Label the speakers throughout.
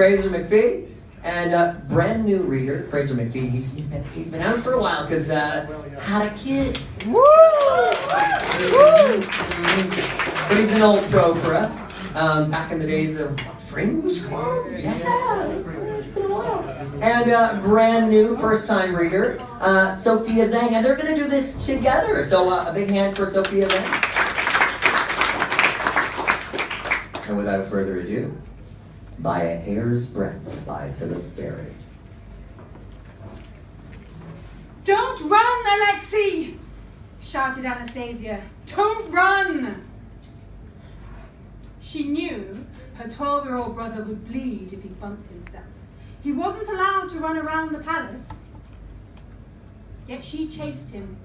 Speaker 1: Fraser McPhie, and brand new reader, Fraser McPhie. He's been out for a while because had a kid. Woo! Woo! But he's an old pro for us. Back in the days of Fringe Club. Yeah, it's been a while. And brand new first-time reader, Sophia Zhang, and they're going to do this together. So a big hand for Sophia Zhang. And without further ado, By a Hair's Breadth by Philip Berry.
Speaker 2: Don't run, Alexei! Shouted Anastasia. Don't run! She knew her 12-year-old brother would bleed if he bumped himself. He wasn't allowed to run around the palace. Yet she chased him.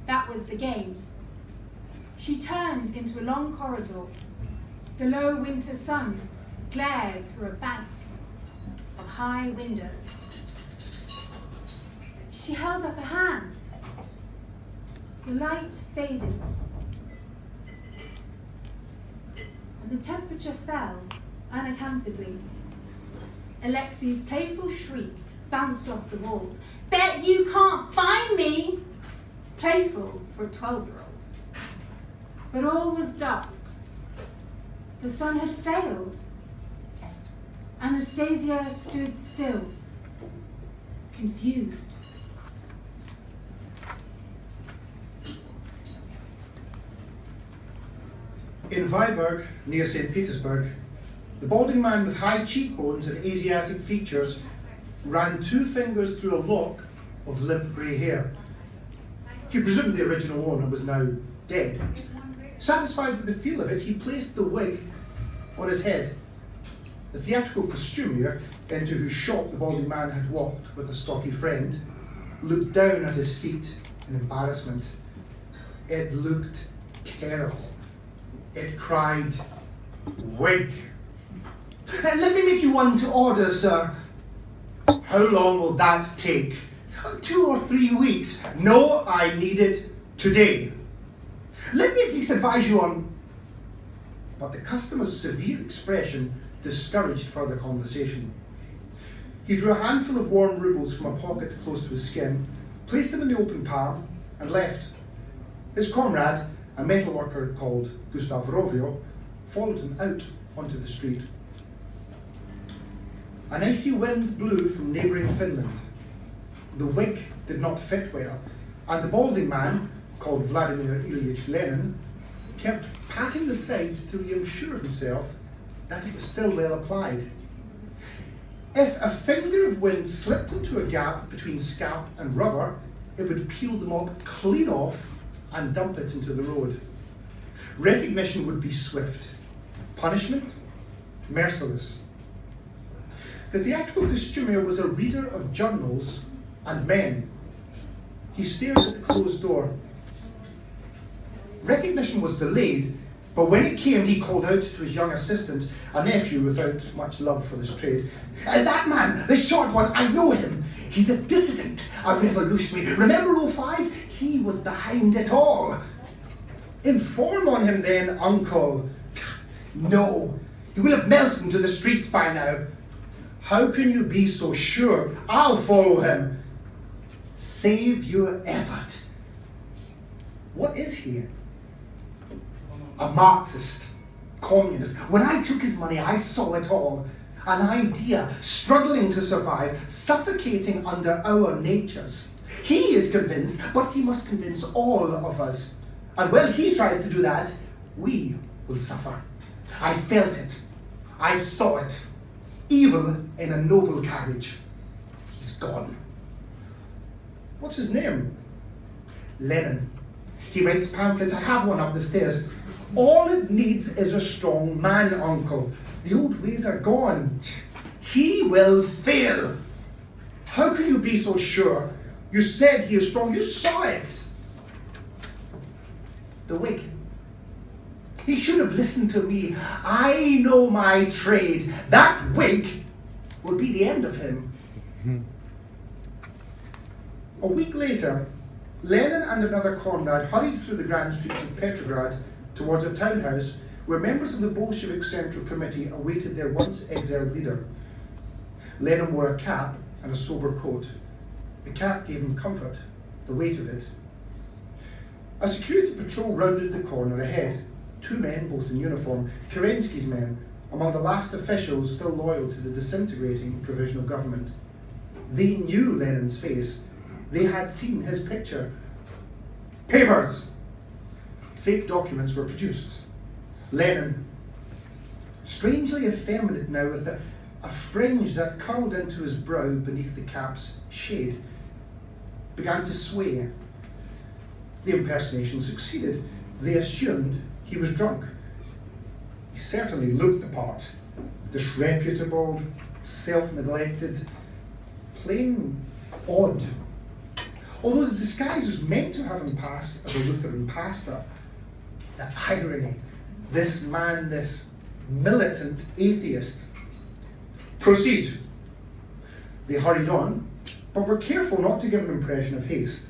Speaker 2: That was the game. She turned into a long corridor. The low winter sun glared through a bank of high windows. She held up a hand. The light faded. And the temperature fell unaccountably. Alexei's playful shriek bounced off the walls. Bet you can't find me! Playful for a 12-year-old. But all was dark. The sun had failed. Anastasia stood still, confused.
Speaker 3: In Viborg, near St. Petersburg, the balding man with high cheekbones and Asiatic features ran 2 fingers through a lock of limp grey hair. He presumed the original owner was now dead. Satisfied with the feel of it, he placed the wig on his head. The theatrical costumier, into whose shop the balding man had walked with a stocky friend, looked down at his feet in embarrassment. It looked terrible. It cried, "Wig! Let me make you one to order, sir." "How long will that take?" 2 or 3 weeks. "No, I need it today." "Let me at least advise you on..." But the customer's severe expression discouraged further conversation. He drew a handful of warm rubles from a pocket close to his skin, placed them in the open palm, and left. His comrade, a metalworker called Gustav Rovio, followed him out onto the street. An icy wind blew from neighbouring Finland. The wig did not fit well, and the balding man, called Vladimir Ilyich Lenin, kept patting the sides to reassure himself that it was still well applied. If a finger of wind slipped into a gap between scalp and rubber, it would peel them up clean off and dump it into the road. Recognition would be swift. Punishment, merciless. The theatrical costumier was a reader of journals and men. He stared at the closed door. Recognition was delayed, but when it came, he called out to his young assistant, a nephew without much love for this trade. "That man, the short one, I know him. He's a dissident, a revolutionary. Remember 05? He was behind it all." "Inform on him then, uncle." "No, he will have melted into the streets by now." "How can you be so sure? I'll follow him." "Save your effort." "What is he?" "A Marxist, communist. When I took his money, I saw it all. An idea, struggling to survive, suffocating under our natures. He is convinced, but he must convince all of us. And while he tries to do that, we will suffer. I felt it. I saw it. Evil in a noble carriage. He's gone." "What's his name?" "Lenin. He writes pamphlets. I have one up the stairs. All it needs is a strong man, uncle. The old ways are gone. He will fail." "How can you be so sure? You said he is strong. You saw it." "The wig. He should have listened to me. I know my trade. That wig will be the end of him." A week later, Lenin and another comrade hurried through the grand streets of Petrograd towards a townhouse where members of the Bolshevik Central Committee awaited their once exiled leader. Lenin wore a cap and a sober coat. The cap gave him comfort, the weight of it. A security patrol rounded the corner ahead. 2 men, both in uniform, Kerensky's men, among the last officials still loyal to the disintegrating provisional government. They knew Lenin's face. They had seen his picture. Papers! Fake documents were produced. Lenin, strangely effeminate now with a fringe that curled into his brow beneath the cap's shade, began to sway. The impersonation succeeded. They assumed he was drunk. He certainly looked the part. Disreputable, self-neglected, plain odd. Although the disguise was meant to have him pass as a Lutheran pastor, the irony, this man, this militant atheist. Proceed. They hurried on, but were careful not to give an impression of haste.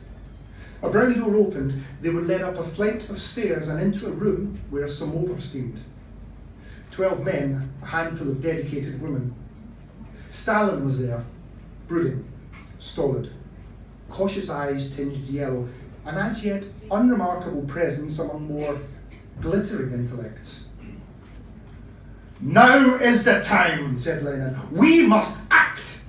Speaker 3: A brownie door opened. They were led up a flight of stairs and into a room where a samovar steamed. 12 men, a handful of dedicated women. Stalin was there, brooding, stolid, cautious eyes tinged yellow, an as yet unremarkable presence among more glittering intellects. Now is the time, said Lenin. We must act.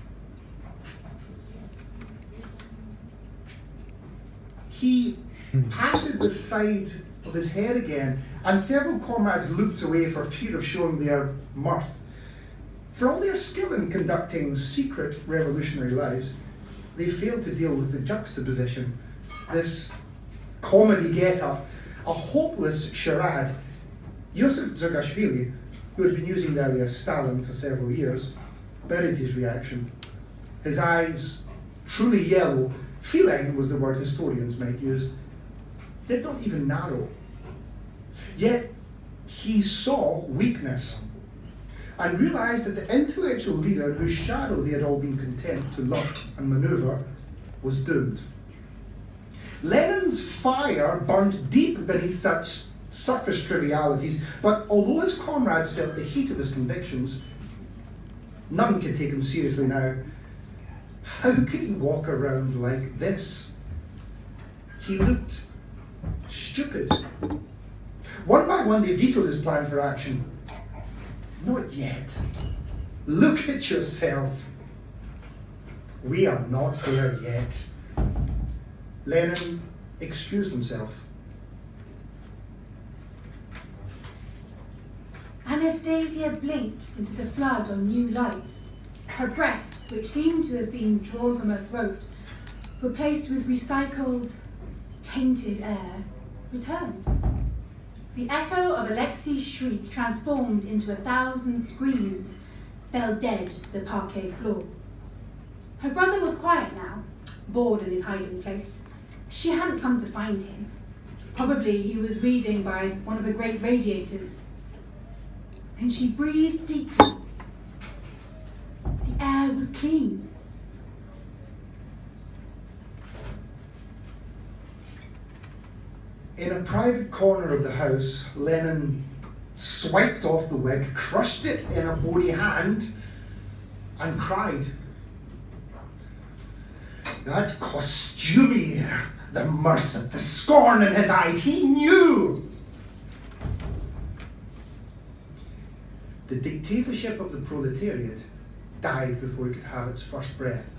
Speaker 3: He patted the side of his head again, and several comrades looked away for fear of showing their mirth. For all their skill in conducting secret revolutionary lives, they failed to deal with the juxtaposition, this comedy get-up, a hopeless charade. Yusuf Zagashvili, who had been using the alias Stalin for several years, buried his reaction. His eyes, truly yellow, feline was the word historians might use, did not even narrow. Yet he saw weakness and realized that the intellectual leader whose shadow they had all been content to lurk and maneuver was doomed. Lenin's fire burned deep beneath such surface trivialities, but although his comrades felt the heat of his convictions, none could take him seriously now. How could he walk around like this? He looked stupid. One by one, they vetoed his plan for action. Not yet. Look at yourself. We are not there yet. Lenin excused himself.
Speaker 2: Anastasia blinked into the flood of new light. Her breath, which seemed to have been drawn from her throat, replaced with recycled, tainted air, returned. The echo of Alexei's shriek, transformed into 1,000 screams, fell dead to the parquet floor. Her brother was quiet now, bored in his hiding place. She hadn't come to find him. Probably he was reading by one of the great radiators. And she breathed deeply. The air was clean.
Speaker 3: In a private corner of the house, Lenin swiped off the wig, crushed it in a bony hand, and cried. That costumier, the mirth, the scorn in his eyes, he knew. The dictatorship of the proletariat died before it could have its first breath.